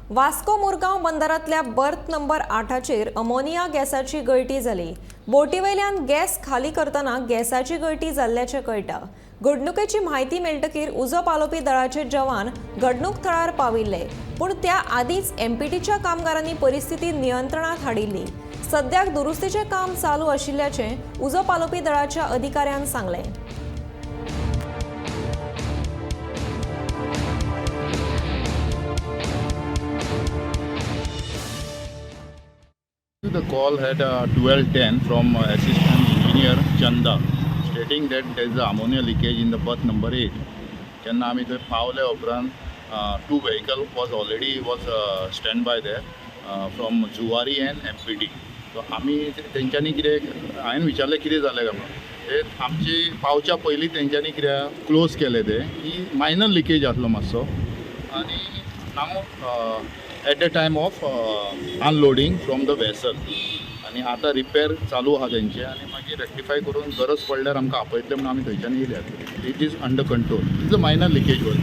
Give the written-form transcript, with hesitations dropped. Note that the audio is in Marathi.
वास्को मुरगांव बंदरांतल्या बर्थ नंबर 8चेर अमोनिया गॅसाची गळती जाली। बोटीवयल्यान गॅस खाली करतना गॅसाची गळती जाल्ल्याचें कळटा। घडणुकेची म्हायती मेळटकीर उजो पालोवपी दळाचे जवान घडणूक थळार पाविल्ले, पूण त्या आदींच एमपीटीच्या कामगारांनी परिस्थिती नियंत्रणात हाडिल्ली। सद्याक दुरुस्तीचें काम चालू आशिल्ल्याचें उजो पालोवपी दळाच्या अधिकाऱ्यान सांगलें। The call had 12:10 from Assistant Engineer Chanda stating that there is ammonia leakage in the berth number 8. जेन्ना आमी थंय पावले उपरांत two vehicles was stand by there from Zuari and MPT. So आमी तेंच्यांनी कितें हांवें विचारलें कितें जालें काय म्हणून ते आमची पावच्या पयलीं तेंच्यांनी कितें क्लोज केलें तें की मायनर लिकेज आसलो मातसो आनी नाव at the time of unloading from the vessel आणि आता रिपेर चालू आहा तेंचे आनी मागीर रेक्टिफाय करून गरज पडल्यार आमकां आपयतले म्हणून आमी थंयच्यान येयल्यात. It is under control. It's a minor leakage work.